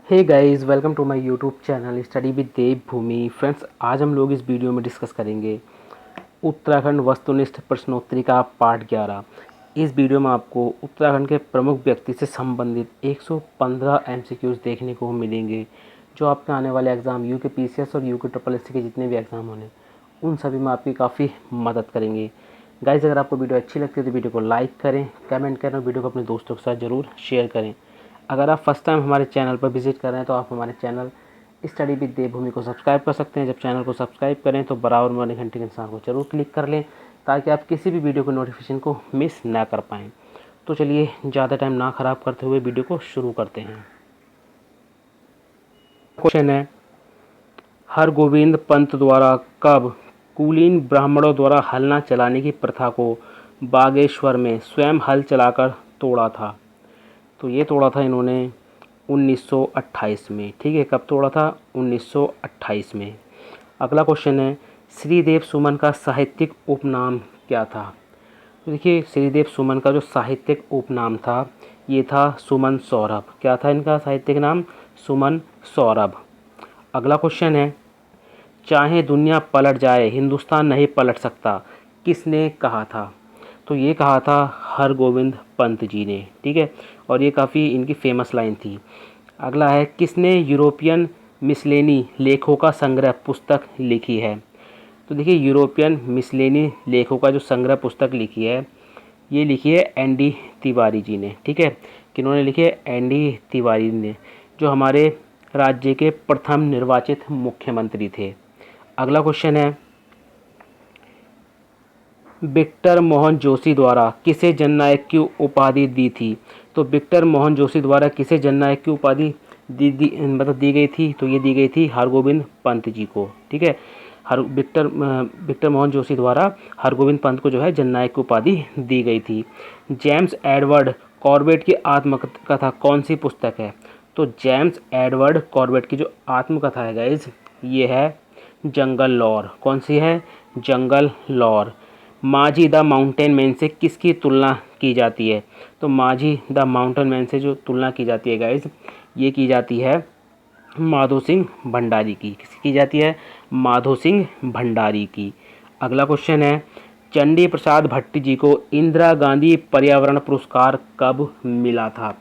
Hey guys, welcome to my YouTube channel study with Dev Bhoomi. Friends, आज हम लोग इस वीडियो में डिस्कस करेंगे उत्तराखंड वस्तुनिष्ठ प्रश्नोत्तरी का पार्ट 11। इस वीडियो में आपको उत्तराखंड के प्रमुख व्यक्ति से संबंधित 115 एमसीक्यूज देखने को मिलेंगे, जो आपके आने वाले एग्ज़ाम यूके पीसीएस और यूके ट्रिपल एससी के जितने भी एग्ज़ाम होने उन सभी में आपकी काफ़ी मदद करेंगे। गाइस, अगर आपको वीडियो अच्छी लगती है तो वीडियो को लाइक करें, कमेंट करें और वीडियो को अपने दोस्तों के साथ ज़रूर शेयर करें। अगर आप फर्स्ट टाइम हमारे चैनल पर विजिट कर रहे हैं तो आप हमारे चैनल स्टडी विद देवभूमि को सब्सक्राइब कर सकते हैं। जब चैनल को सब्सक्राइब करें तो बराबर वाले घंटे के निशान को जरूर क्लिक कर लें, ताकि आप किसी भी वीडियो को नोटिफिकेशन को मिस ना कर पाएँ। तो चलिए, ज़्यादा टाइम ना ख़राब करते हुए वीडियो को शुरू करते हैं। क्वेश्चन है, हरगोविंद पंत द्वारा कब कुलीन ब्राह्मणों द्वारा हल न चलाने की प्रथा को बागेश्वर में स्वयं हल चलाकर तोड़ा था? तो ये तोड़ा था इन्होंने 1928 में। ठीक है, कब तोड़ा था? 1928 में। अगला क्वेश्चन है, श्रीदेव सुमन का साहित्यिक उपनाम क्या था? तो देखिए, श्रीदेव सुमन का जो साहित्यिक उपनाम था ये था सुमन सौरभ। क्या था इनका साहित्यिक नाम? सुमन सौरभ। अगला क्वेश्चन है, चाहे दुनिया पलट जाए हिंदुस्तान नहीं पलट सकता, किसने कहा था? तो ये कहा था हरगोविंद पंत जी ने। ठीक है, और ये काफ़ी इनकी फेमस लाइन थी। अगला है, किसने यूरोपियन मिसलेनी लेखों का संग्रह पुस्तक लिखी है? तो देखिए, यूरोपियन मिसलेनी लेखों का जो संग्रह पुस्तक लिखी है ये लिखी है एन.डी. तिवारी जी ने। ठीक है, किन्होंने लिखी है? एन.डी. तिवारी ने, जो हमारे राज्य के प्रथम निर्वाचित मुख्यमंत्री थे। अगला क्वेश्चन है, विक्टर मोहन जोशी द्वारा किसे जननायक की उपाधि दी थी? तो विक्टर मोहन जोशी द्वारा किसे जननायक की उपाधि दी गई थी? तो ये दी गई थी हरगोविंद पंत जी को। ठीक है, विक्टर मोहन जोशी द्वारा हरगोविंद पंत को जो है जननायक की उपाधि दी गई थी। जेम्स एडवर्ड कॉर्बेट की आत्मकथा कौन सी पुस्तक है? तो जेम्स एडवर्ड कॉर्बेट की जो आत्मकथा है गाइज, ये है जंगल लॉर। कौन सी है? जंगल लॉर। माझी द माउंटेन मैन से किसकी तुलना की जाती है? तो माझी द माउंटेन मैन से जो तुलना की जाती है गाइज, ये की जाती है माधो सिंह भंडारी की। किसकी की जाती है? माधो सिंह भंडारी की। अगला क्वेश्चन है, चंडी प्रसाद भट्टी जी को इंदिरा गांधी पर्यावरण पुरस्कार कब मिला था?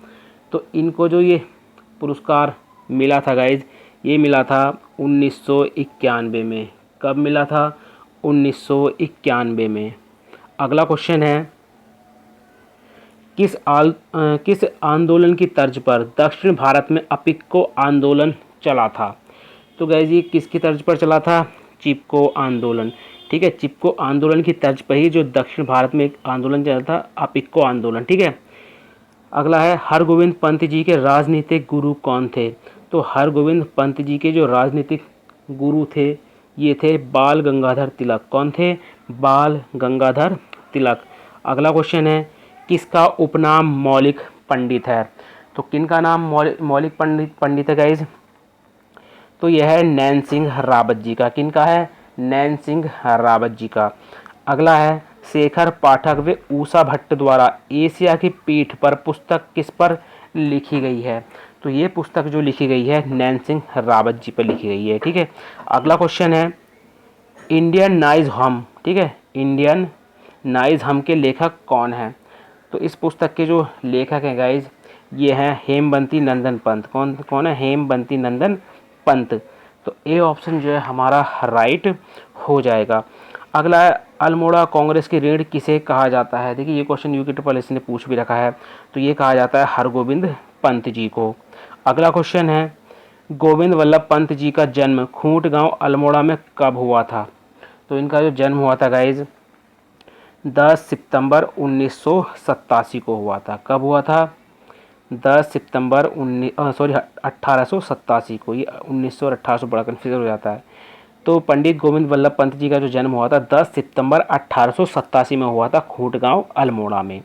तो इनको जो ये पुरस्कार मिला था गाइज, ये मिला था 1991 में। कब मिला था? 1991 में। अगला क्वेश्चन है, किस आंदोलन की तर्ज पर दक्षिण भारत में अपिक्को आंदोलन चला था? तो गाइस, ये किसकी तर्ज पर चला था? चिपको आंदोलन। ठीक है, चिपको आंदोलन की तर्ज पर ही जो दक्षिण भारत में एक आंदोलन चला था, अपिक्को आंदोलन। ठीक है। अगला है, हरगोविंद पंत जी के राजनीतिक गुरु कौन थे? तो हरगोविंद पंत जी के जो राजनीतिक गुरु थे ये थे बाल गंगाधर तिलक। कौन थे? बाल गंगाधर तिलक। अगला क्वेश्चन है, किसका उपनाम मौलिक पंडित है? तो किनका नाम मौलिक पंडित है गाइज? तो यह है नैन सिंह रावत जी का। किनका है? नैन सिंह रावत जी का। अगला है, शेखर पाठक व ऊषा भट्ट द्वारा एशिया की पीठ पर पुस्तक किस पर लिखी गई है? तो ये पुस्तक जो लिखी गई है नैन सिंह रावत जी पर लिखी गई है। ठीक है। अगला क्वेश्चन है, इंडियन नाइज हम। ठीक है, इंडियन नाइज हम के लेखक कौन है? तो इस पुस्तक के जो लेखक हैं गाइज, ये हैं हेमवंती नंदन पंत। कौन कौन है? हेमवंती नंदन पंत। तो ए ऑप्शन जो है हमारा राइट हो जाएगा। अगला है, अल्मोड़ा कांग्रेस की रीढ़ किसे कहा जाता है? देखिए, ये क्वेश्चन यूके ट्रिपल एससी ने पूछ भी रखा है। तो ये कहा जाता है हरगोविंद पंत जी को। अगला क्वेश्चन है, गोविंद वल्लभ पंत जी का जन्म खूंट गांव अल्मोड़ा में कब हुआ था? तो इनका जो जन्म हुआ था गाइज 10 सितंबर 1987 को हुआ था। कब हुआ था? 10 सितंबर 1887 को। ये 1900 और 1800 बड़ा कन्फ्यूजन हो जाता है। तो पंडित गोविंद वल्लभ पंत जी का जो जन्म हुआ था 10 सितंबर 1887 में हुआ था खूंट गांव अल्मोड़ा में।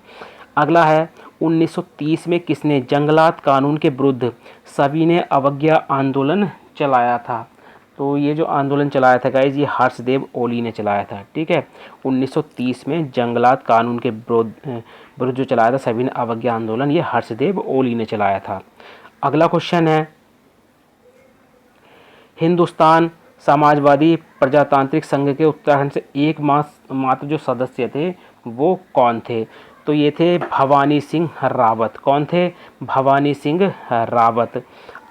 अगला है, 1930 में किसने जंगलात कानून के विरुद्ध सविनय अवज्ञा आंदोलन चलाया था? तो ये जो आंदोलन चलाया था गाइज, ये हर्षदेव ओली ने चलाया था। ठीक है, 1930 में जंगलात कानून के विरुद्ध जो चलाया था सविनय अवज्ञा आंदोलन, ये हर्षदेव ओली ने चलाया था। अगला क्वेश्चन है, हिंदुस्तान समाजवादी प्रजातांत्रिक संघ के उत्तराखंड से एक मात्र जो सदस्य थे वो कौन थे? तो ये थे भवानी सिंह रावत। कौन थे? भवानी सिंह रावत।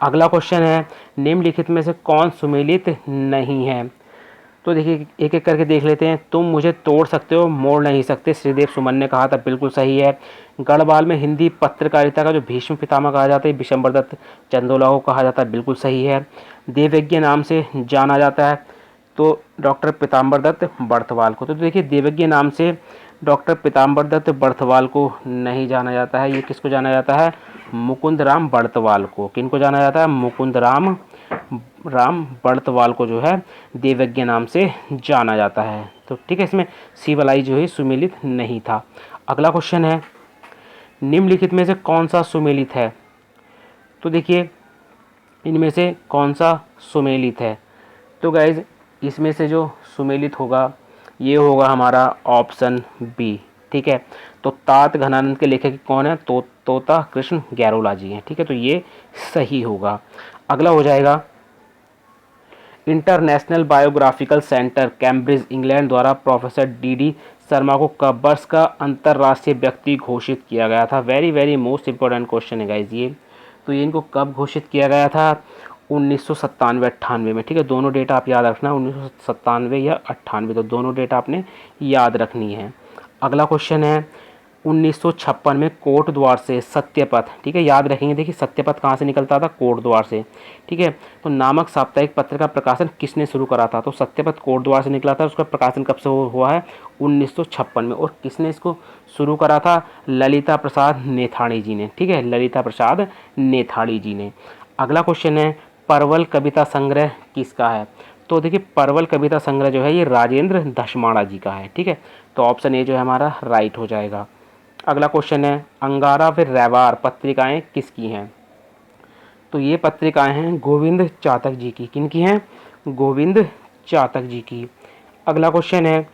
अगला क्वेश्चन है, निम्नलिखित में से कौन सुमेलित नहीं है? तो देखिए एक एक करके देख लेते हैं। तुम मुझे तोड़ सकते हो, मोड़ नहीं सकते, श्रीदेव सुमन ने कहा था, बिल्कुल सही है। गढ़वाल में हिंदी पत्रकारिता का जो भीष्म पितामह कहा जाता है, विशंबर दत्त चंदोला को कहा जाता है, बिल्कुल सही है। देवज्ञ नाम से जाना जाता है, तो डॉक्टर पीताम्बर दत्त बर्थवाल को। तो देखिए देवज्ञ नाम से डॉक्टर पीताम्बर दत्त बर्थवाल को नहीं जाना जाता है, ये किसको जाना जाता है? मुकुंद राम बर्थवाल को। किनको जाना जाता है? मुकुंद राम बर्थवाल को जो है देवज्ञ नाम से जाना जाता है। तो ठीक है, इसमें सी वाला जो है सुमेलित नहीं था। अगला क्वेश्चन है, निम्नलिखित में से कौन सा सुमेलित है? तो देखिए इनमें से कौन सा सुमेलित है? तो गाइज इसमें से जो सुमेलित होगा ये होगा हमारा ऑप्शन बी। ठीक है, तो तात घनानंद के लेखक कौन है? तोता कृष्ण गैरोला जी हैं। ठीक है, तो ये सही होगा। अगला हो जाएगा, international biographical centre Cambridge England द्वारा प्रोफेसर डी शर्मा को कब वर्ष का अंतर्राष्ट्रीय व्यक्ति घोषित किया गया था? Very very most important question है गाइज ये। तो ये इनको कब घोषित किया गया था? 1997-98 में। ठीक है, दोनों डेटा आप याद रखना, 1997 या 98, तो दोनों डेटा आपने याद रखनी है। अगला क्वेश्चन है, 1956 में कोट द्वार से सत्यपथ, ठीक है याद रखेंगे। देखिए सत्यपथ कहाँ से निकलता था? कोट द्वार से। ठीक है, तो नामक साप्ताहिक पत्र का प्रकाशन किसने शुरू करा था? तो सत्यपथ कोट द्वार से निकला था। उसका प्रकाशन कब से हुआ है? 1956 में। और किसने इसको शुरू करा था? ललिता प्रसाद नेथाणी जी ने। ठीक है, ललिता प्रसाद नेथाणी जी ने। अगला क्वेश्चन है, परवल कविता संग्रह किसका है? तो देखिए परवल कविता संग्रह जो है ये राजेंद्र धशमाणा जी का है। ठीक है, तो ऑप्शन ए जो है हमारा राइट हो जाएगा। अगला क्वेश्चन है, अंगारा व रैवार पत्रिकाएं किसकी हैं? तो ये पत्रिकाएं हैं गोविंद चातक जी की। किनकी हैं? गोविंद चातक जी की। अगला क्वेश्चन है,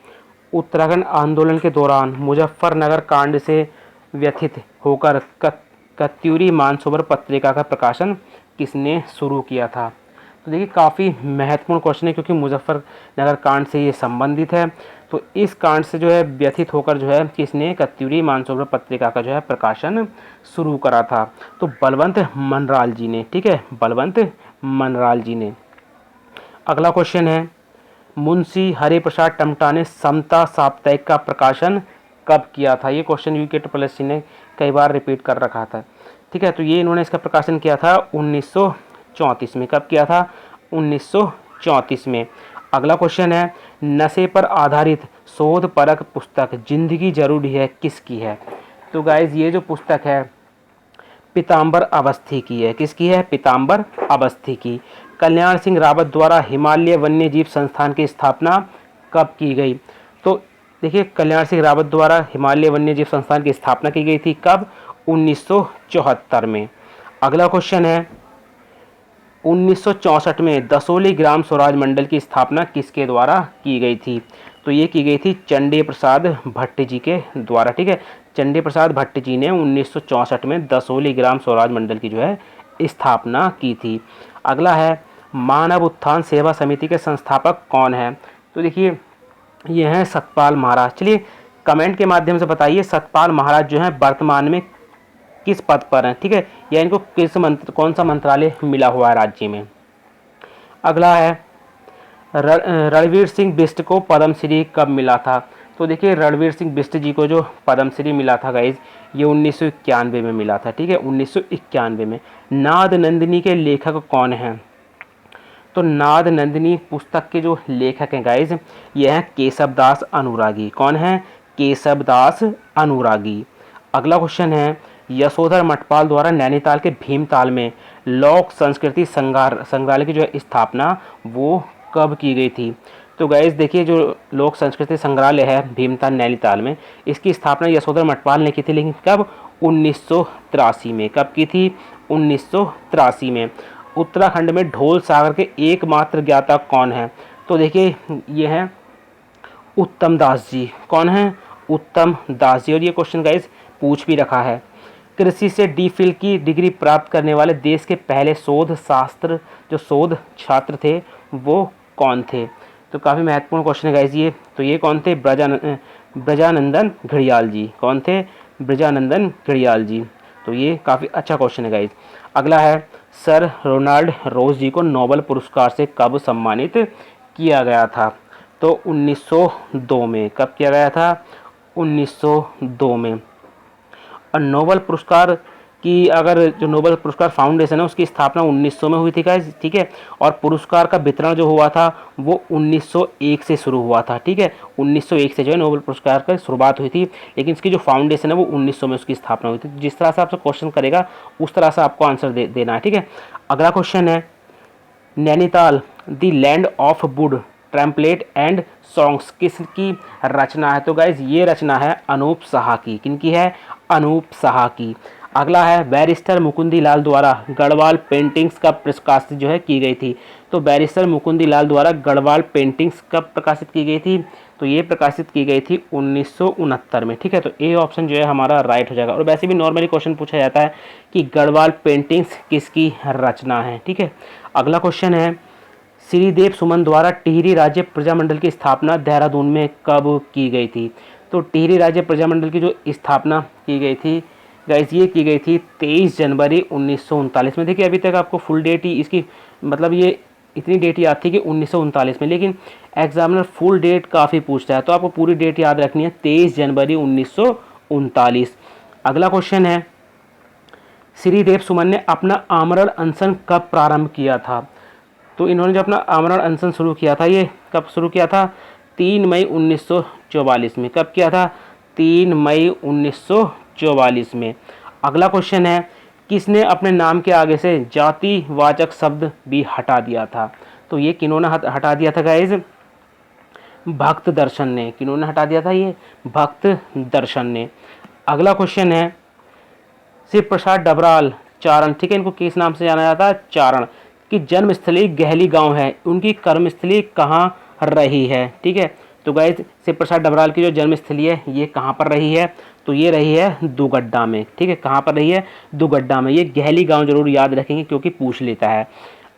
उत्तराखंड आंदोलन के दौरान मुजफ्फरनगर कांड से व्यथित होकर कत्यूरी मानसरोवर पत्रिका का प्रकाशन किसने शुरू किया था? तो देखिए काफ़ी महत्वपूर्ण क्वेश्चन है, क्योंकि मुजफ्फरनगर कांड से ये संबंधित है। तो इस कांड से जो है व्यथित होकर जो है किसने कत्यूरी मानसरोवर पत्रिका का जो है प्रकाशन शुरू करा था? तो बलवंत मनराल जी ने। ठीक है, बलवंत मनराल जी ने। अगला क्वेश्चन है, मुंशी हरिप्रसाद टमटा ने समता साप्ताहिक का प्रकाशन कब किया था? ये क्वेश्चन यूके ट्रिपल ने कई बार रिपीट कर रखा था। ठीक है, तो ये इन्होंने इसका प्रकाशन किया था 1934 में। कब किया था? 1934 में। अगला क्वेश्चन है, नशे पर आधारित शोध परक पुस्तक जिंदगी जरूरी है किसकी है? तो गाइज ये जो पुस्तक है पीताम्बर अवस्थी की है। किसकी है? पीताम्बर अवस्थी की। कल्याण सिंह रावत द्वारा हिमालय वन्य जीव संस्थान की स्थापना कब की गई? तो देखिए कल्याण सिंह रावत द्वारा हिमालय वन्य जीव संस्थान की स्थापना की गई थी। कब? 1974 में। अगला क्वेश्चन है, 1964 में दसोली ग्राम स्वराज मंडल की स्थापना किसके द्वारा की गई थी? तो ये की गई थी चंडी प्रसाद भट्ट जी के द्वारा। ठीक है, चंडी प्रसाद भट्ट जी ने 1964 में दसोली ग्राम स्वराज मंडल की जो है स्थापना की थी। अगला है, मानव उत्थान सेवा समिति के संस्थापक कौन है? तो देखिए ये हैं सतपाल महाराज। चलिए कमेंट के माध्यम से बताइए सतपाल महाराज जो हैं वर्तमान में किस पद पर हैं? ठीक है, या इनको कौन सा मंत्रालय मिला हुआ है राज्य में? अगला है, रणवीर सिंह बिष्ट को पद्मश्री कब मिला था? तो देखिए रणवीर सिंह बिष्ट जी को जो पद्मश्री मिला था गाइज ये 1991 में मिला था। ठीक है, 1991 में। नाद नंदिनी के लेखक कौन हैं? तो नाद नंदिनी पुस्तक के जो लेखक हैं गाइज ये हैं केशवदास अनुरागी। कौन है? केशवदास अनुरागी। अगला क्वेश्चन है, यशोधर मठपाल द्वारा नैनीताल के भीमताल में लोक संस्कृति संग्रहालय की जो है स्थापना वो कब की गई थी? तो गाइस देखिए जो लोक संस्कृति संग्रहालय है भीमताल नैनीताल में, इसकी स्थापना यशोधर मठपाल ने की थी, लेकिन कब? 1983 में। कब की थी? 1983 में। उत्तराखंड में ढोल सागर के एकमात्र ज्ञाता कौन है? तो देखिए ये हैं उत्तम दास जी। कौन है? उत्तम दास जी। और ये क्वेश्चन गाइस पूछ भी रखा है। कृषि से डीफिल की डिग्री प्राप्त करने वाले देश के पहले शोध छात्र थे वो कौन थे? तो काफ़ी महत्वपूर्ण क्वेश्चन है गाइस ये। तो ये कौन थे? ब्रजानंदन घड़ियाल जी। कौन थे? ब्रजानंदन घड़ियाल जी। तो ये काफ़ी अच्छा क्वेश्चन है गाइस। अगला है, सर रोनाल्ड रोज जी को नोबेल पुरस्कार से कब सम्मानित किया गया था? तो 1902 में। कब किया गया था? 1902 में। और नोबेल पुरस्कार की, अगर जो नोबेल पुरस्कार फाउंडेशन है उसकी स्थापना 1900 में हुई थी गाइस, ठीक है। और पुरस्कार का वितरण जो हुआ था वो 1901 से शुरू हुआ था, ठीक है। 1901 से जो है नोबेल पुरस्कार की शुरुआत हुई थी, लेकिन इसकी जो फाउंडेशन है वो 1900 में उसकी स्थापना हुई थी। जिस तरह से आपसे क्वेश्चन करेगा उस तरह से आपको आंसर देना है, ठीक है। अगला क्वेश्चन है, Nainital the land of wood trampled and songs किसकी रचना है? तो गाइज ये रचना है अनूप साहा की। किनकी है? अनूप साहा की। अगला है, बैरिस्टर मुकुंदी लाल द्वारा गढ़वाल पेंटिंग्स कब प्रकाशित जो है की गई थी? तो बैरिस्टर मुकुंदी लाल द्वारा गढ़वाल पेंटिंग्स कब प्रकाशित की गई थी? तो ये प्रकाशित की गई थी 1969 में, ठीक है। तो ए ऑप्शन जो है हमारा राइट हो जाएगा। और वैसे भी नॉर्मली क्वेश्चन पूछा जाता है कि गढ़वाल पेंटिंग्स किसकी रचना है, ठीक है। अगला क्वेश्चन है, श्रीदेव सुमन द्वारा टिहरी राज्य प्रजामंडल की स्थापना देहरादून में कब की गई थी? तो टिहरी राज्य प्रजामंडल की जो स्थापना की गई थी गाइस, ये की गई थी 23 जनवरी 1939 में। देखिए अभी तक आपको फुल डेट ही इसकी, मतलब ये इतनी डेट याद थी कि 1939 में, लेकिन एग्जामिनर फुल डेट काफ़ी पूछता है, तो आपको पूरी डेट याद रखनी है, 23 जनवरी 1939। अगला क्वेश्चन है, श्रीदेव सुमन ने अपना आमरण अनशन कब प्रारंभ किया था? तो इन्होंने जो अपना आमरण अनशन शुरू किया था, ये कब शुरू किया था? 3 मई 1944 में। कब किया था? 3 मई 1944 में। अगला क्वेश्चन है, किसने अपने नाम के आगे से जातिवाचक शब्द भी हटा दिया था? तो ये किन्होंने हटा दिया था गाइज? भक्त दर्शन ने। किन्होंने हटा दिया था? ये भक्त दर्शन ने। अगला क्वेश्चन है, शिव प्रसाद डबराल चारण, ठीक है, इनको किस नाम से जाना जाता है? चारण। की जन्मस्थली गहली गांव है, उनकी कर्मस्थली कहाँ रही है? ठीक है, तो गाइज शिव प्रसाद डबराल की जो जन्मस्थली है ये कहाँ पर रही है? तो ये रही है दुगड्डा में, ठीक है। कहाँ पर रही है? दुगड्डा में। ये गहली गांव जरूर याद रखेंगे क्योंकि पूछ लेता है।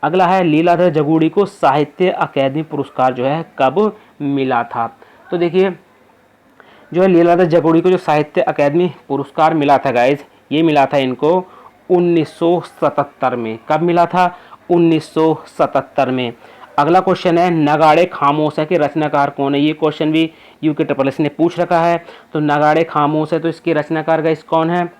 अगला है, लीलाधर जगूड़ी को साहित्य अकादमी पुरस्कार जो है कब मिला था? तो देखिए जो है लीलाधर जगूड़ी को जो साहित्य अकादमी पुरस्कार मिला था गाइज, ये मिला था इनको 1977 में। कब मिला था? 1977 में। अगला क्वेश्चन है, नगाड़े खामोश है के रचनाकार कौन है? ये क्वेश्चन भी यूके ट्रिपल ने पूछ रखा है। तो नगाड़े खामोश है, तो इसके रचनाकार गाइस कौन है?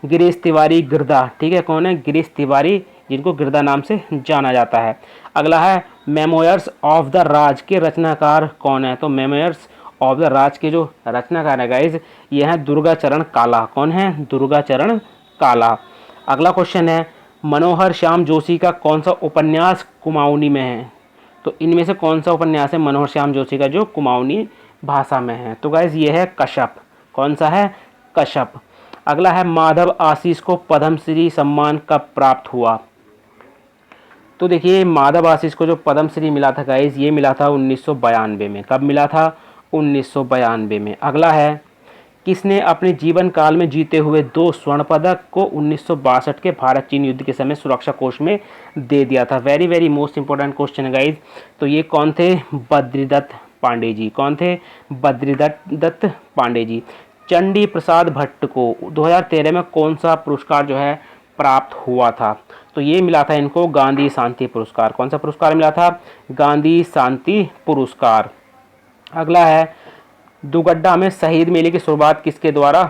गिरीश तिवारी गिरदा, ठीक है। कौन है? गिरीश तिवारी, जिनको गिरदा नाम से जाना जाता है। अगला है, मेमोयर्स ऑफ द राज के रचनाकार कौन है? तो मेमोयर्स ऑफ द राज के जो रचनाकार है गाइज, ये है दुर्गाचरण काला। कौन है? दुर्गाचरण काला। अगला क्वेश्चन है, मनोहर श्याम जोशी का कौन सा उपन्यास कुमाऊनी में है? तो इनमें से कौन सा उपन्यास है मनोहर श्याम जोशी का जो कुमाऊनी भाषा में है? तो गाइज ये है कश्यप। कौन सा है? कश्यप। अगला है, माधव आशीष को पद्मश्री सम्मान कब प्राप्त हुआ? तो देखिए माधव आशीष को जो पद्मश्री मिला था गाइज, ये मिला था 1992 में। कब मिला था? 1992 में। अगला है, किसने अपने जीवन काल में जीते हुए 2 स्वर्ण पदक को 1962 के भारत चीन युद्ध के समय सुरक्षा कोष में दे दिया था? Very very most important question है गाइज। तो ये कौन थे? बद्रीदत्त पांडे जी। कौन थे? बद्रीदत्त पांडे जी। चंडी प्रसाद भट्ट को 2013 में कौन सा पुरस्कार जो है प्राप्त हुआ था? तो ये मिला था इनको गांधी शांति पुरस्कार। कौन सा पुरस्कार मिला था? गांधी शांति पुरस्कार। अगला है, दुगड्डा में शहीद मेले की शुरुआत किसके द्वारा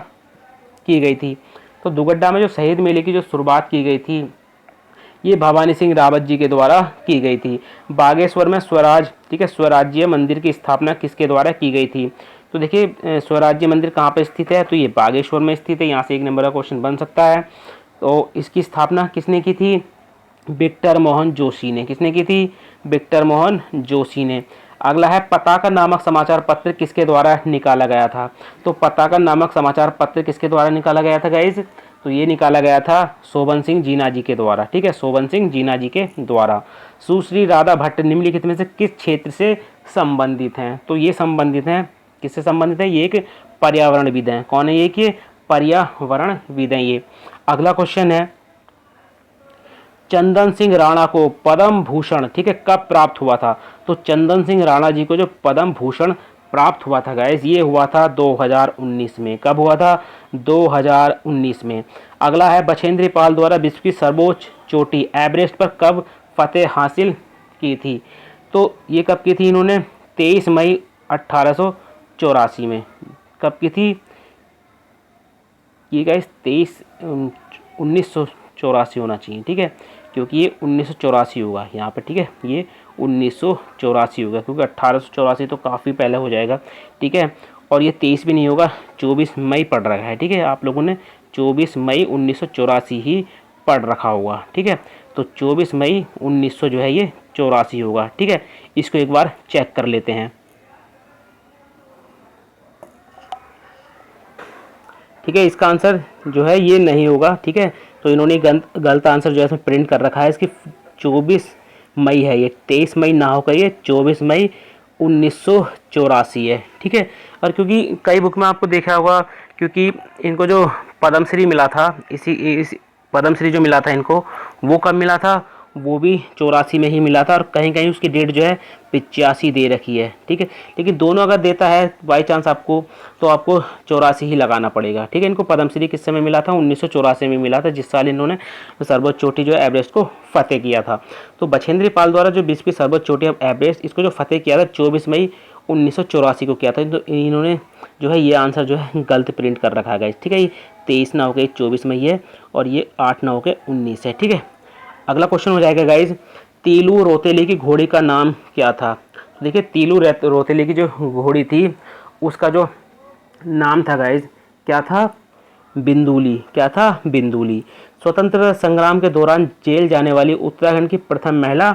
की गई थी? तो दुगड्डा में जो शहीद मेले की जो शुरुआत की गई थी ये भवानी सिंह रावत जी के द्वारा की गई थी। बागेश्वर में स्वराज, ठीक है, स्वराज्य मंदिर की स्थापना किसके द्वारा की गई थी? तो देखिए स्वराज्य मंदिर कहाँ पर स्थित है? तो ये बागेश्वर में स्थित है। यहाँ से 1 नंबर का क्वेश्चन बन सकता है। तो इसकी स्थापना किसने की थी? विक्टर मोहन जोशी ने। किसने की थी? विक्टर मोहन जोशी ने। अगला है, पताका नामक समाचार पत्र किसके द्वारा निकाला गया था? तो पताका नामक समाचार पत्र किसके द्वारा निकाला गया था गाइज? तो ये निकाला गया था शोभन सिंह जीना जी के द्वारा, ठीक है, शोभन सिंह जीना जी के द्वारा। सुश्री राधा भट्ट निम्नलिखित में से किस क्षेत्र से संबंधित हैं? तो ये संबंधित हैं, किससे संबंधित है? ये एक पर्यावरणविद हैं। कौन है ये? कि पर्यावरणविद हैं ये। अगला क्वेश्चन है, चंदन सिंह राणा को पद्म भूषण, ठीक है, कब प्राप्त हुआ था? तो चंदन सिंह राणा जी को जो पद्म भूषण प्राप्त हुआ था गाइस, ये हुआ था 2019 में। कब हुआ था? 2019 में। अगला है, बछेंद्री पाल द्वारा विश्व की सर्वोच्च चोटी एवरेस्ट पर कब फतेह हासिल की थी? तो ये कब की थी इन्होंने? 23 मई 1884 में। कब की थी ये गाइस? 1984 होना चाहिए, ठीक है, क्योंकि ये 1984 होगा यहाँ पे, ठीक है, ये 1984 होगा क्योंकि 1884 तो काफ़ी पहले हो जाएगा, ठीक है। और ये 23 भी नहीं होगा, 24 मई पढ़ रखा है, ठीक है, आप लोगों ने 24 मई 1984 ही पढ़ रखा होगा, ठीक है। तो 24 मई 1900 जो है ये 84 होगा, ठीक है। इसको एक बार चेक कर लेते हैं, ठीक है। इसका आंसर जो है ये नहीं होगा, ठीक है। तो इन्होंने गलत आंसर जो है इसमें प्रिंट कर रखा है, इसकी 24 मई है, ये 23 मई ना होकर ये 24 मई 1984 है, ठीक है। और क्योंकि कई बुक में आपको देखा होगा, क्योंकि इनको जो पद्मश्री मिला था, इस पद्मश्री जो मिला था इनको, वो कब मिला था? वो भी 84 में ही मिला था, और कहीं कहीं उसकी डेट जो है 85 दे रखी है, ठीक है। लेकिन दोनों अगर देता है बाई चांस आपको, तो आपको 84 ही लगाना पड़ेगा, ठीक है। इनको पद्मश्री किस समय मिला था? 1984 में मिला था, जिस साल इन्होंने सर्वोच्च चोटी जो है एवरेस्ट को फतेह किया था। तो बछेंद्री पाल द्वारा जो विश्व की सर्वोच्च चोटी एवरेस्ट, इसको जो फतेह किया था 24 मई 1984 को किया था। तो इन्होंने जो है ये आंसर जो है गलत प्रिंट कर रखा है, ठीक है। ये 23 ना होकर 24 मई है, और ये 8 ना होकर 19 है, ठीक है। अगला क्वेश्चन हो जाएगा गाइज, तीलू रोतेली की घोड़ी का नाम क्या था? तो देखिए, तीलू रोतेली की जो घोड़ी थी उसका जो नाम था गाइज, क्या था? बिंदुली। क्या था? बिंदुली। स्वतंत्रता संग्राम के दौरान जेल जाने वाली उत्तराखंड की प्रथम महिला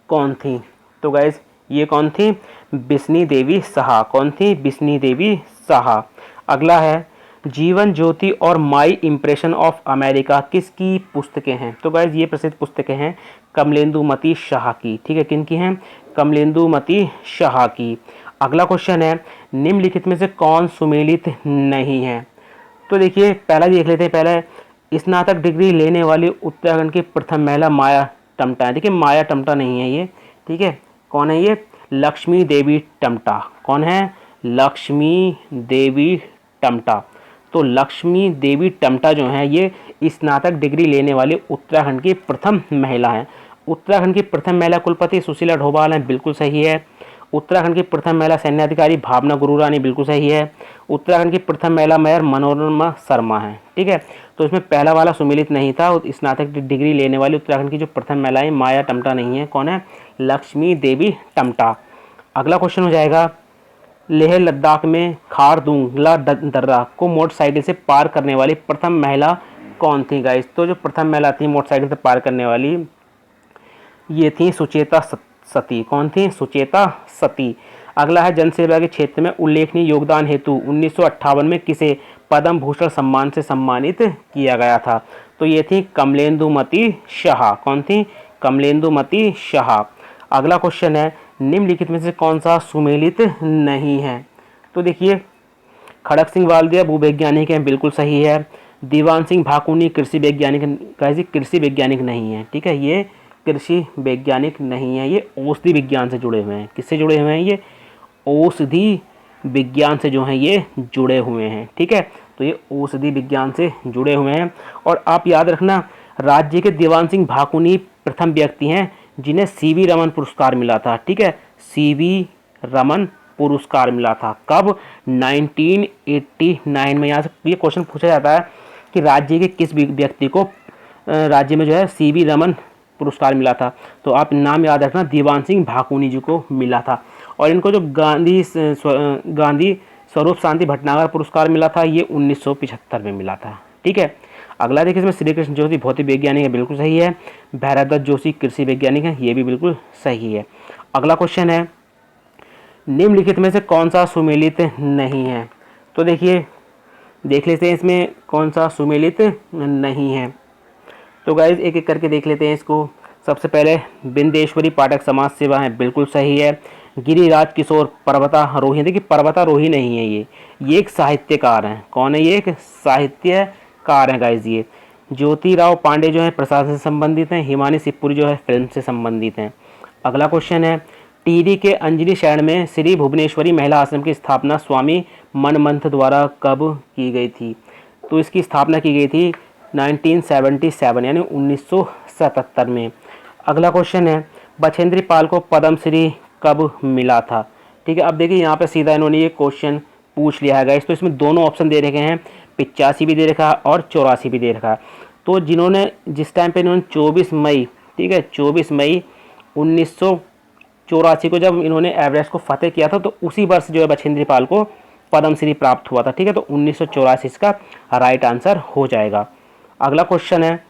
कौन थी? तो गाइज ये कौन थी? बिस्नी देवी साहा। कौन थी? बिस्नी देवी साहा। अगला है, जीवन ज्योति और माई इम्प्रेशन ऑफ अमेरिका किसकी पुस्तकें हैं? तो गाइज ये प्रसिद्ध पुस्तकें हैं कमलेंदुमती शाह की, ठीक है। किन की हैं? कमलेंदुमती शाह की। अगला क्वेश्चन है, निम्नलिखित में से कौन सुमेलित नहीं है? तो देखिए, पहला देख लेते हैं। पहले, स्नातक डिग्री लेने वाली उत्तराखंड की प्रथम महिला माया टमटा है। देखिए, माया टमटा नहीं है ये, ठीक है। कौन है ये? लक्ष्मी देवी टमटा। कौन है? लक्ष्मी देवी टमटा। तो लक्ष्मी देवी टमटा जो है ये स्नातक डिग्री लेने वाली उत्तराखंड की प्रथम महिला है। उत्तराखंड की प्रथम महिला कुलपति सुशीला ढोभाल हैं, बिल्कुल सही है। उत्तराखंड की प्रथम महिला सैन्याधिकारी भावना गुरुरानी, बिल्कुल सही है। उत्तराखंड की प्रथम महिला मेयर मनोरमा शर्मा है, ठीक है। तो इसमें पहला वाला सुमेलित नहीं था। स्नातक डिग्री लेने वाली उत्तराखंड की जो प्रथम महिला है माया टमटा नहीं है। कौन है? लक्ष्मी देवी टमटा। अगला क्वेश्चन हो जाएगा, लेह लद्दाख में खारदुंगला दर्रा को मोटरसाइकिल से पार करने वाली प्रथम महिला कौन थी गाइस? तो जो प्रथम महिला थी मोटरसाइकिल से पार करने वाली, ये थी सुचेता सती। कौन थी? सुचेता सती। अगला है, जनसेवा के क्षेत्र में उल्लेखनीय योगदान हेतु 1958 में किसे पद्म भूषण सम्मान से सम्मानित किया गया था? तो ये थी कमलेंदुमती शाह। कौन थी? कमलेंदुमती शाह। अगला क्वेश्चन है, निम्नलिखित में से कौन सा सुमेलित नहीं है? तो देखिए, खड़क सिंह वाल्दिया भूवैज्ञानिक हैं, बिल्कुल सही है। दीवान सिंह भाकुनी कृषि वैज्ञानिक, कृषि वैज्ञानिक नहीं है, ठीक है, ये कृषि वैज्ञानिक नहीं है, ये औषधि विज्ञान से जुड़े हुए हैं। किससे जुड़े हुए हैं? ये औषधि विज्ञान से जो हैं ये जुड़े हुए हैं, ठीक है। तो ये औषधि विज्ञान से जुड़े हुए हैं। और आप याद रखना, राज्य के दीवान सिंह भाकुनी प्रथम व्यक्ति हैं जिन्हें सीवी रमन पुरस्कार मिला था, ठीक है। सीवी रमन पुरस्कार मिला था कब? 1989 में। यहाँ से ये क्वेश्चन पूछा जाता है कि राज्य के किस व्यक्ति को राज्य में जो है सीवी रमन पुरस्कार मिला था, तो आप नाम याद रखना, दीवान सिंह भाकुनी जी को मिला था। और इनको जो गांधी स्वरूप शांति भटनागर पुरस्कार मिला था, ये 1975 में मिला था, ठीक है। अगला देखिए, इसमें श्री कृष्ण जोशी भौतिक वैज्ञानिक है, बिल्कुल सही है। भैरवदत्त जोशी कृषि वैज्ञानिक है, ये भी बिल्कुल सही है। अगला क्वेश्चन है, निम्नलिखित में से कौन सा सुमेलित नहीं है? तो देखिए, देख लेते हैं इसमें कौन सा सुमेलित नहीं है। तो गाइज एक एक करके देख लेते हैं इसको। सबसे पहले, बिंदेश्वरी पाठक समाज सेवा है, बिल्कुल सही है। गिरिराज किशोर पर्वतारोही, देखिए पर्वतारोही नहीं है ये एक साहित्यकार हैं। कौन है ये? एक साहित्यकार हैं गाइज ये। ज्योतिराव पांडे जो है प्रशासन से संबंधित हैं। हिमानी शिवपुरी जो है फिल्म से संबंधित हैं। अगला क्वेश्चन है, टिहरी के अंजनी शहर में श्री भुवनेश्वरी महिला आश्रम की स्थापना स्वामी मनमंथ द्वारा कब की गई थी? तो इसकी स्थापना की गई थी 1977 यानी 1977 में। अगला क्वेश्चन है, बछेंद्री पाल को पद्मश्री कब मिला था? ठीक है, अब देखिए यहाँ पे सीधा इन्होंने ये क्वेश्चन पूछ लिया है गाइस। तो इसमें दोनों ऑप्शन दे रखे हैं, 85 भी दे रखा है और 84 भी दे रखा है। तो जिन्होंने जिस टाइम पे इन्होंने 24 मई, ठीक है 24 मई 1984 को जब इन्होंने एवरेस्ट को फतेह किया था, तो उसी वर्ष जो है बछेंद्री पाल को पद्मश्री प्राप्त हुआ था। ठीक है, तो 1984 इसका राइट आंसर हो जाएगा। अगला क्वेश्चन है,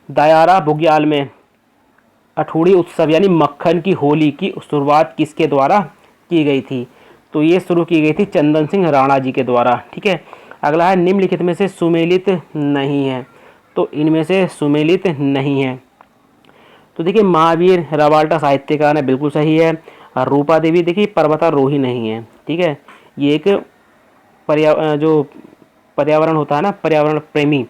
दायरा बुग्याल में अठूड़ी उत्सव यानी मक्खन की होली की शुरुआत किसके द्वारा की गई थी? तो ये शुरू की गई थी चंदन सिंह राणा जी के द्वारा। ठीक है, अगला है, निम्नलिखित में से सुमेलित नहीं है। तो इनमें से सुमेलित नहीं है, तो देखिए महावीर रवाल्टा साहित्यकार है, बिल्कुल सही है। रूपा देवी देखिए पर्वतारोही नहीं है। ठीक है, ये एक जो पर्यावरण होता है ना, पर्यावरण प्रेमी,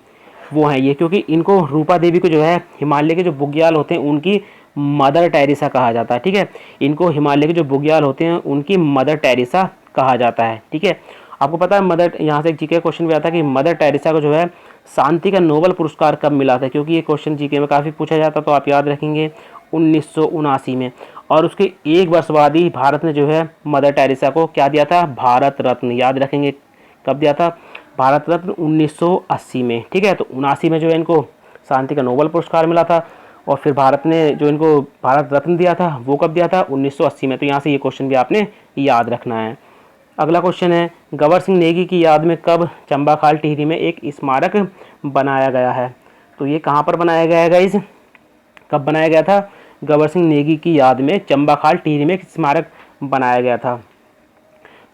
वो हैं ये, क्योंकि इनको रूपा देवी को जो है हिमालय के जो बुग्याल होते हैं उनकी मदर टेरेसा कहा जाता है। ठीक है, इनको हिमालय के जो बुग्याल होते हैं उनकी मदर टेरेसा कहा जाता है। ठीक है, आपको पता है मदर, यहाँ से एक जीके क्वेश्चन भी आता है कि मदर टेरेसा को जो है शांति का नोबेल पुरस्कार कब मिला था? क्योंकि ये क्वेश्चन जीके में काफ़ी पूछा जाता, तो आप याद रखेंगे 1979 में। और उसके एक वर्ष बाद ही भारत ने जो है मदर टेरेसा को क्या दिया था? भारत रत्न। याद रखेंगे कब दिया था? भारत रत्न 1980 में। ठीक है, तो 79 में जो है इनको शांति का नोबेल पुरस्कार मिला था, और फिर भारत ने जो इनको भारत रत्न दिया था वो कब दिया था? 1980 में। तो यहाँ से ये क्वेश्चन भी आपने याद रखना है। अगला क्वेश्चन है, गबर सिंह नेगी की याद में कब चंबाखाल टिहरी में एक स्मारक बनाया गया है? तो ये कहाँ पर बनाया गया है गाइस? कब बनाया गया था? गबर सिंह नेगी की याद में चंबाखाल टिहरी में एक स्मारक बनाया गया था।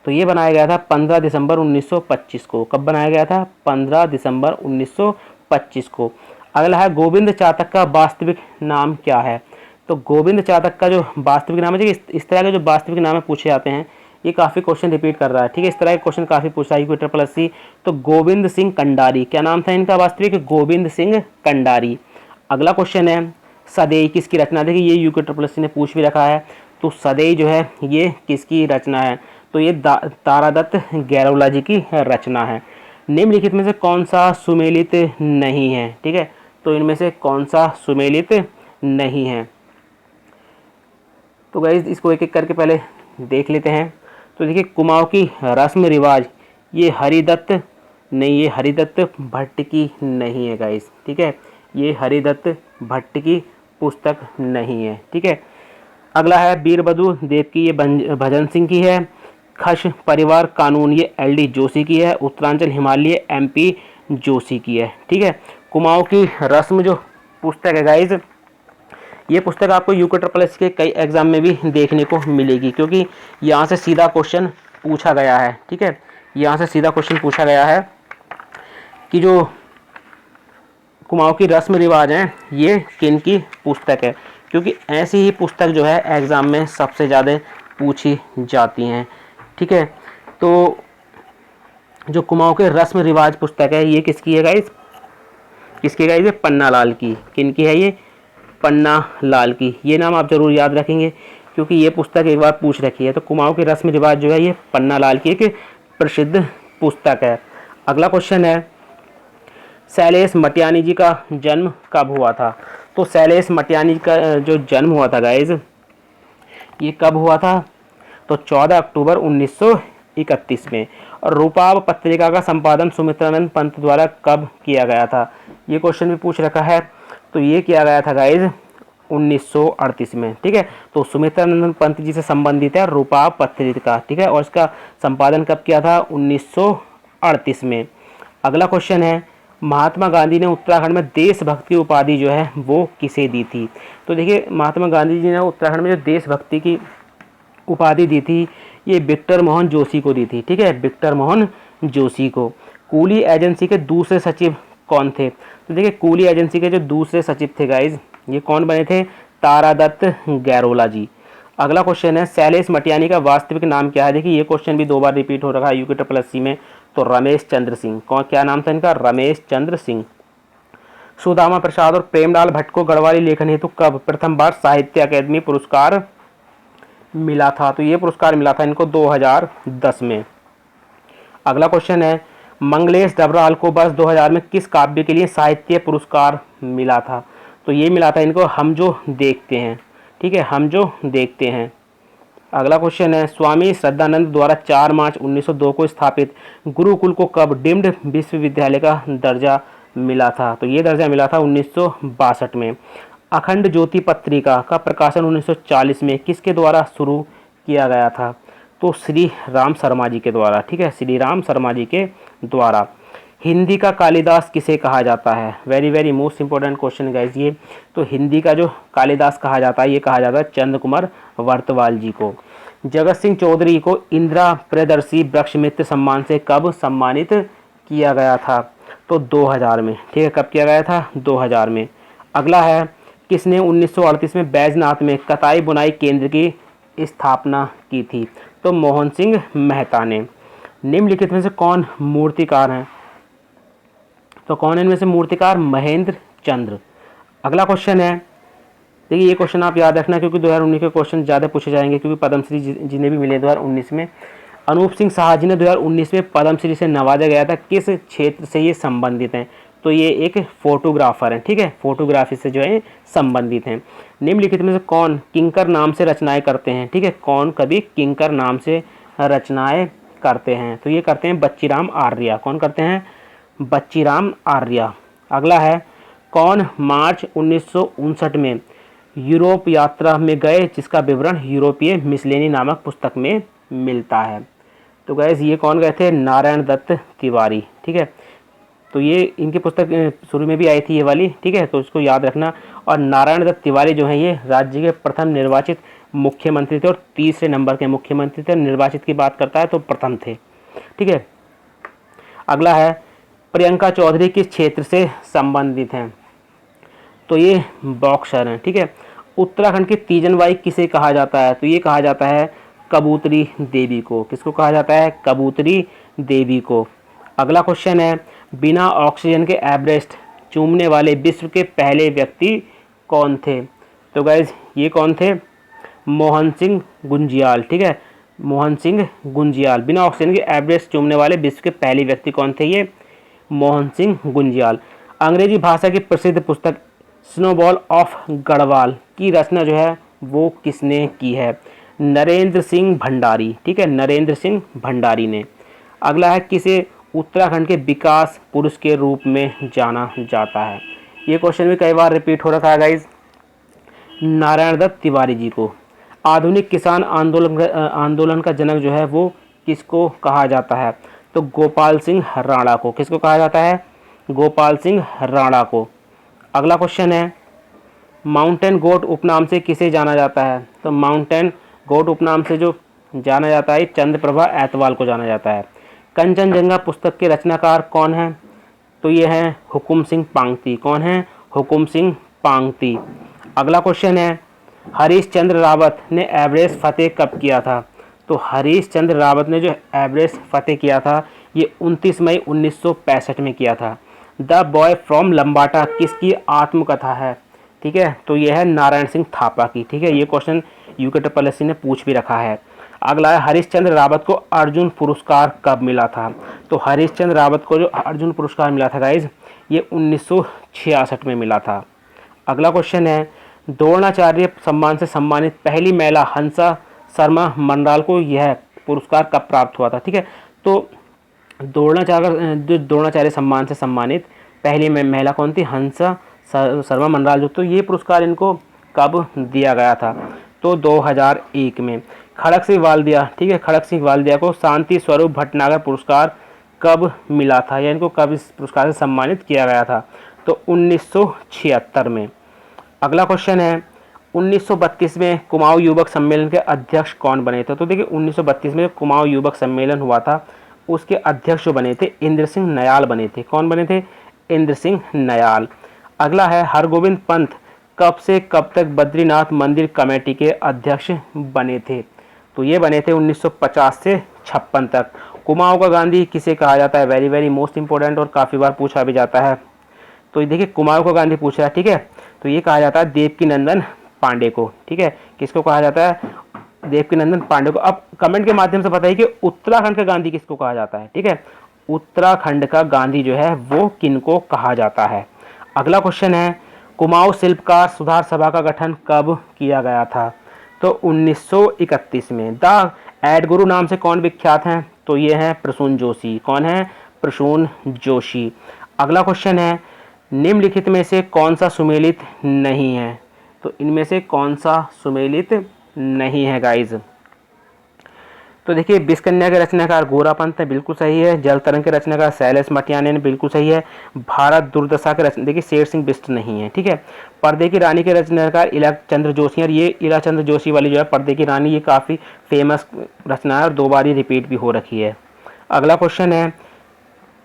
तो ये बनाया गया था 15 दिसंबर 1925 को। कब बनाया गया था? 15 दिसंबर 1925 को। अगला है, गोविंद चातक का वास्तविक नाम क्या है? तो गोविंद चातक का जो वास्तविक नाम है, इस तरह के जो वास्तविक नाम है पूछे जाते हैं, ये काफ़ी क्वेश्चन रिपीट कर रहा है। ठीक है, इस तरह के क्वेश्चन काफ़ी पूछा है IQ+C। तो गोविंद सिंह कंडारी, क्या नाम था इनका वास्तविक? गोविंद सिंह कंडारी। अगला क्वेश्चन है, सदैई किसकी रचना? देखिए ये IQ+C ने पूछ भी रखा है। तो सदैई जो है ये किसकी रचना है? तो ये तारादत्त गैरोला जी की रचना है। निम्नलिखित में से कौन सा सुमेलित नहीं है? ठीक है, तो इनमें से कौन सा सुमेलित नहीं है? तो गाइस इसको एक एक करके पहले देख लेते हैं। तो देखिए, कुमाऊं की रस्म रिवाज, ये हरिदत्त नहीं, ये हरिदत्त भट्ट की नहीं है गाइस। ठीक है, ये हरिदत्त भट्ट की पुस्तक नहीं है। ठीक है, अगला है, वीरभद्र देव की, ये भजन सिंह की है। खश परिवार कानून, ये LD जोशी की है। उत्तरांचल हिमालय MP जोशी की है। ठीक है, कुमाऊं की रस्म जो पुस्तक है गाइज, ये पुस्तक आपको IQ+C के कई एग्जाम में भी देखने को मिलेगी, क्योंकि यहाँ से सीधा क्वेश्चन पूछा गया है। ठीक है, यहाँ से सीधा क्वेश्चन पूछा गया है कि जो कुमाऊं की रस्म रिवाज हैं ये किन की पुस्तक है, क्योंकि ऐसी ही पुस्तक जो है एग्ज़ाम में सबसे ज़्यादा पूछी जाती हैं। ठीक है, तो जो कुमाऊं के रस्म रिवाज पुस्तक है ये किसकी है गाइस? किसकी गाइस? ये पन्ना लाल की। किन की है ये? पन्ना लाल की। ये नाम आप जरूर याद रखेंगे, क्योंकि ये पुस्तक एक बार पूछ रखी है। तो कुमाऊं के रस्म रिवाज जो है ये पन्ना लाल की एक प्रसिद्ध पुस्तक है। अगला क्वेश्चन है, शैलेश मटियानी जी का जन्म कब हुआ था? तो शैलेश मटियानी का जो जन्म हुआ था गाइज, ये कब हुआ था? तो 14 अक्टूबर 1931 में। और रूपाब पत्रिका का संपादन सुमित्रानंद पंत द्वारा कब किया गया था? ये क्वेश्चन भी पूछ रखा है। तो ये किया गया था गाइज 1938 में। ठीक है, तो सुमित्रानंद पंत जी से संबंधित है रूपाब पत्रिका। ठीक है, और इसका संपादन कब किया था? 1938 में। अगला क्वेश्चन है, महात्मा गांधी ने उत्तराखंड में देशभक्ति उपाधि जो है वो किसे दी थी? तो देखिए, महात्मा गांधी जी ने उत्तराखंड में जो देशभक्ति की उपाधि दी थी ये विक्टर मोहन जोशी को दी थी। ठीक है, विक्टर मोहन जोशी को। कूली एजेंसी के दूसरे सचिव कौन थे? तो देखिए, कूली एजेंसी के जो दूसरे सचिव थे गाइज, ये कौन बने थे? तारादत्त गैरोला जी। अगला क्वेश्चन है शैलेश मटियानी का वास्तविक नाम क्या है। देखिए ये क्वेश्चन भी 2 बार रिपीट हो रखा है यूके ट्रिपल एससी में। तो रमेश चंद्र सिंह, कौन क्या नाम था इनका, रमेश चंद्र सिंह। सुदामा प्रसाद और प्रेमलाल भट्ट को गढ़वाली लेखन हेतु कब प्रथम बार साहित्य अकादमी पुरस्कार मिला था। तो ये पुरस्कार मिला था इनको 2010 में। अगला क्वेश्चन है मंगलेश डबराल को वर्ष 2000 में किस काव्य के लिए साहित्य पुरस्कार मिला था। तो ये मिला था इनको हम जो देखते हैं, ठीक है, हम जो देखते हैं। अगला क्वेश्चन है स्वामी श्रद्धानंद द्वारा 4 मार्च 1902 को स्थापित गुरुकुल को कब डीम्ड विश्वविद्यालय का दर्जा मिला था। तो ये दर्जा मिला था 1962 में। अखंड ज्योति पत्रिका का प्रकाशन 1940 में किसके द्वारा शुरू किया गया था। तो श्री राम शर्मा जी के द्वारा, ठीक है, श्री राम शर्मा जी के द्वारा। हिंदी का कालिदास किसे कहा जाता है। Very very most important question guys ये। तो हिंदी का जो कालिदास कहा जाता है ये कहा जाता है चंद्र कुमार वर्तवाल जी को। जगत सिंह चौधरी को इंदिरा प्रियदर्शी वृक्षमित्र सम्मान से कब सम्मानित किया गया था। तो 2000 में, ठीक है, कब किया गया था, 2000 में। अगला है किसने 1938 में बैजनाथ में कताई बुनाई केंद्र की स्थापना की थी। तो मोहन सिंह मेहता ने। निम्नलिखित में से कौन मूर्तिकार हैं। तो कौन है इनमें से मूर्तिकार, महेंद्र चंद्र। अगला क्वेश्चन है, देखिए ये क्वेश्चन आप याद रखना क्योंकि 2019 के क्वेश्चन ज़्यादा पूछे जाएंगे क्योंकि पद्मश्री जिन्हें भी मिले 2019 में। अनूप सिंह साहा जी ने 2019 में पद्मश्री से नवाजा गया था, किस क्षेत्र से ये संबंधित हैं। तो ये एक फोटोग्राफर हैं, ठीक है, फोटोग्राफी से जो है संबंधित हैं। निम्नलिखित में से कौन किंकर नाम से रचनाएं करते हैं, ठीक है, कौन कभी किंकर नाम से रचनाएं करते हैं। तो ये करते हैं बच्चीराम आर्या। कौन करते हैं, बच्चीराम आर्या। अगला है कौन मार्च 1959 में यूरोप यात्रा में गए जिसका विवरण यूरोपीय मिसलेनी नामक पुस्तक में मिलता है। तो गैस ये कौन गए थे, नारायण दत्त तिवारी, ठीक है। तो ये इनकी पुस्तक शुरू में भी आई थी ये वाली, ठीक है, तो इसको याद रखना। और नारायण दत्त तिवारी जो हैं ये राज्य के प्रथम निर्वाचित मुख्यमंत्री थे और तीसरे नंबर के मुख्यमंत्री थे। निर्वाचित की बात करता है तो प्रथम थे, ठीक है। अगला है प्रियंका चौधरी किस क्षेत्र से संबंधित हैं। तो ये बॉक्सर हैं, ठीक है। उत्तराखंड की तीजनबाई किसे कहा जाता है। तो ये कहा जाता है कबूतरी देवी को। किसको कहा जाता है, कबूतरी देवी को। अगला क्वेश्चन है बिना ऑक्सीजन के एवरेस्ट चूमने वाले विश्व के पहले व्यक्ति कौन थे। तो गाइज ये कौन थे, मोहन सिंह गुंजियाल, ठीक है, मोहन सिंह गुंजियाल। बिना ऑक्सीजन के एवरेस्ट चूमने वाले विश्व के पहले व्यक्ति कौन थे, ये मोहन सिंह गुंजियाल। अंग्रेजी भाषा की प्रसिद्ध पुस्तक स्नोबॉल ऑफ गढ़वाल की रचना जो है वो किसने की है, नरेंद्र सिंह भंडारी, ठीक है, नरेंद्र सिंह भंडारी ने। अगला है किसे उत्तराखंड के विकास पुरुष के रूप में जाना जाता है। ये क्वेश्चन भी कई बार रिपीट हो रखा है गाइज, नारायण दत्त तिवारी जी को। आधुनिक किसान आंदोलन का जनक जो है वो किसको कहा जाता है। तो गोपाल सिंह राणा को। किसको कहा जाता है, गोपाल सिंह राणा को। अगला क्वेश्चन है माउंटेन गोट उपनाम से किसे जाना जाता है। तो माउंटेन गोट उपनाम से जो जाना जाता है चंद्रप्रभा ऐतवाल को जाना जाता है। कंचनजंगा पुस्तक के रचनाकार कौन है। तो ये है हुकुम सिंह पांगती। कौन है, हुकुम सिंह पांगती। अगला क्वेश्चन है हरीश चंद्र रावत ने एवरेस्ट फतेह कब किया था। तो हरीश चंद्र रावत ने जो एवरेस्ट फतेह किया था ये 29 मई 1965 में किया था। द बॉय फ्रॉम लंबाटा किसकी आत्मकथा है, ठीक है। तो ये है नारायण सिंह थापा की, ठीक है। ये क्वेश्चन यूके ट्रिपल एससी ने पूछ भी रखा है। अगला है हरीशचंद्र रावत को अर्जुन पुरस्कार कब मिला था। तो हरीशचंद्र रावत को जो अर्जुन पुरस्कार मिला था गाइज ये 1966 में मिला था। अगला क्वेश्चन है द्रोणाचार्य सम्मान से सम्मानित पहली महिला हंसा शर्मा मंडराल को यह पुरस्कार कब प्राप्त हुआ था, ठीक है। तो द्रोणाचार्य सम्मान से सम्मानित पहली महिला कौन थी, हंसा शर्मा मंडराल जो। तो ये पुरस्कार इनको कब दिया गया था। तो 2001 में। खड़क सिंह वाल्दिया, ठीक है, खड़क सिंह वाल्दिया को शांति स्वरूप भटनागर पुरस्कार कब मिला था या इनको कब इस पुरस्कार से सम्मानित किया गया था। तो 1976 में। अगला क्वेश्चन है 1932 में कुमाऊं युवक सम्मेलन के अध्यक्ष कौन बने थे। तो देखिए 1932 में कुमाऊं युवक सम्मेलन हुआ था उसके अध्यक्ष जो बने थे इंद्र सिंह नयाल बने थे। कौन बने थे, इंद्र सिंह नयाल। अगला है हरगोविंद पंत कब से कब तक बद्रीनाथ मंदिर कमेटी के अध्यक्ष बने थे? तो ये बने थे 1950 से 56 तक। कुमाऊं का गांधी किसे कहा जाता है? वेरी वेरी मोस्ट इंपॉर्टेंट और काफ़ी बार पूछा भी जाता है। तो ये देखिए कुमाऊं का गांधी पूछ रहा है, ठीक है। तो ये कहा जाता है देवकीनंदन पांडे को, ठीक है। किसको कहा जाता है? देवकीनंदन पांडे को। अब कमेंट के माध्यम से बताइए कि उत्तराखंड का गांधी किसको कहा जाता है, ठीक है। उत्तराखंड का गांधी जो है वो किनको कहा जाता है? अगला क्वेश्चन है, कुमाऊं शिल्पकार सुधार सभा का गठन कब किया गया था? तो 1931 में। द एडगुरु नाम से कौन विख्यात हैं? तो ये हैं प्रसून जोशी। कौन है? प्रसून जोशी। अगला क्वेश्चन है, निम्नलिखित में से कौन सा सुमेलित नहीं है? तो इनमें से कौन सा सुमेलित नहीं है गाइज? तो देखिए विषकन्या के रचनाकार गोरापंत है, बिल्कुल सही है। जल तरंग के रचनाकार शैलेश मटियाने ने, बिल्कुल सही है। भारत दुर्दशा के रचना, देखिए शेर सिंह बिष्ट नहीं है, ठीक है। पर्दे की रानी के रचनाकार इला चंद्र जोशी, और ये इला चंद्र जोशी वाली जो है पर्दे की रानी, ये काफ़ी फेमस रचना है और 2 बार ये रिपीट भी हो रखी है। अगला क्वेश्चन है,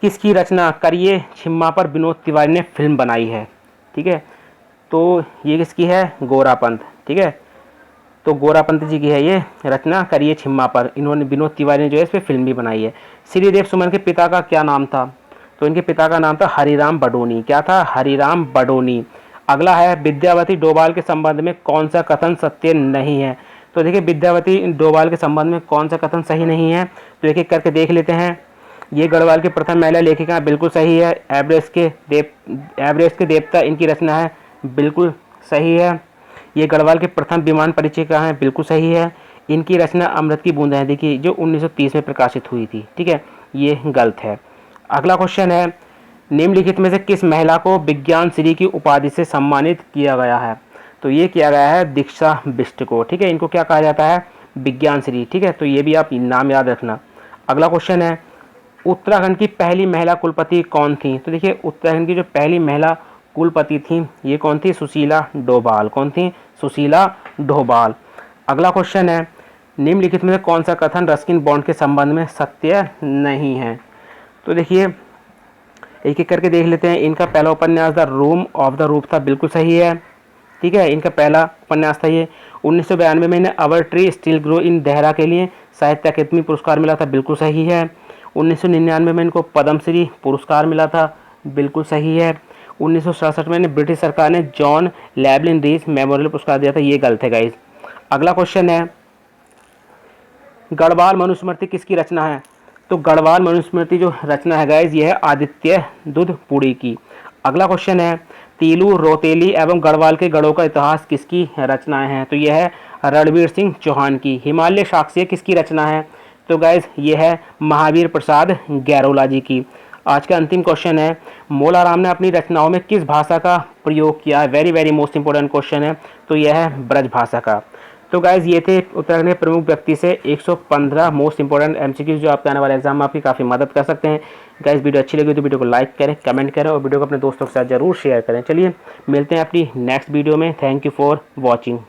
किसकी रचना करिए छिम्मा पर विनोद तिवारी ने फिल्म बनाई है? ठीक है, तो ये किसकी है? गोरापंत, ठीक है। तो गोरापंत जी की है ये रचना करिए छिम्मा पर। इन्होंने विनोद तिवारी ने जो है इस पर फिल्म भी बनाई है। श्रीदेव सुमन के पिता का क्या नाम था? तो इनके पिता का नाम था हरिराम बडोनी। क्या था? हरिराम बडोनी। अगला है, विद्यावती डोभाल के संबंध में कौन सा कथन सत्य नहीं है? तो देखिए विद्यावती डोभाल के संबंध में कौन सा कथन सही नहीं है, तो एक एक करके देख लेते हैं। ये गढ़वाल की प्रथम महिला लेखिका, बिल्कुल सही है। एवरेस्ट के देवता इनकी रचना है, बिल्कुल सही है। ये गढ़वाल के प्रथम विमान परिचयिका हैं, बिल्कुल सही है। इनकी रचना अमृत की बूंदें हैं, देखिए जो 1930 में प्रकाशित हुई थी, ठीक है, ये गलत है। अगला क्वेश्चन है, निम्नलिखित में से किस महिला को विज्ञान श्री की उपाधि से सम्मानित किया गया है? तो ये किया गया है दीक्षा बिष्ट को, ठीक है। इनको क्या कहा जाता है? विज्ञान श्री, ठीक है। तो ये भी आप नाम याद रखना। अगला क्वेश्चन है, उत्तराखंड की पहली महिला कुलपति कौन थी? तो देखिए उत्तराखंड की जो पहली महिला कुलपति थी ये कौन थी? सुशीला डोभाल। कौन थी? सुशीला डोभाल। अगला क्वेश्चन है, निम्नलिखित में कौन सा कथन रस्किन बॉन्ड के संबंध में सत्य नहीं है? तो देखिए एक एक करके देख लेते हैं। इनका पहला उपन्यास the room of the roof था, बिल्कुल सही है, ठीक है। इनका पहला उपन्यास था ये। 1992 में इन्हें our trees still grow in Dehra के लिए साहित्य अकादमी पुरस्कार मिला था, बिल्कुल सही है। 1999 में इनको पद्मश्री पुरस्कार मिला था, बिल्कुल सही है। 1967 में ब्रिटिश सरकार ने जॉन लेबलिन रीस मेमोरियल पुरस्कार दिया था, ये गलत है गाइस। अगला क्वेश्चन है, गढ़वाल मनुस्मृति किसकी रचना है? तो गढ़वाल मनुस्मृति जो रचना है गाइस ये है आदित्य दुधपुड़ी की। अगला क्वेश्चन है, तीलू रोतेली एवं गढ़वाल के गढ़ों का इतिहास किसकी रचनाएं हैं? तो यह है रणवीर सिंह चौहान की। हिमालय साक्ष्य किसकी रचना है? तो गाइस ये है महावीर प्रसाद गैरोला जी की। आज का अंतिम क्वेश्चन है, मोलाराम ने अपनी रचनाओं में किस भाषा का प्रयोग किया है? Very very most important question है, तो यह है ब्रज भाषा का। तो गाइज ये थे उत्तराखंड के प्रमुख व्यक्ति से 115 मोस्ट इंपॉर्टेंट एमसीक्यूज जो आपके आने वाले एग्जाम में आपकी काफ़ी मदद कर सकते हैं। गाइज वीडियो अच्छी लगी तो वीडियो को लाइक करें, कमेंट करें और वीडियो को अपने दोस्तों के साथ जरूर शेयर करें। चलिए मिलते हैं अपनी नेक्स्ट वीडियो में। Thank you for watching.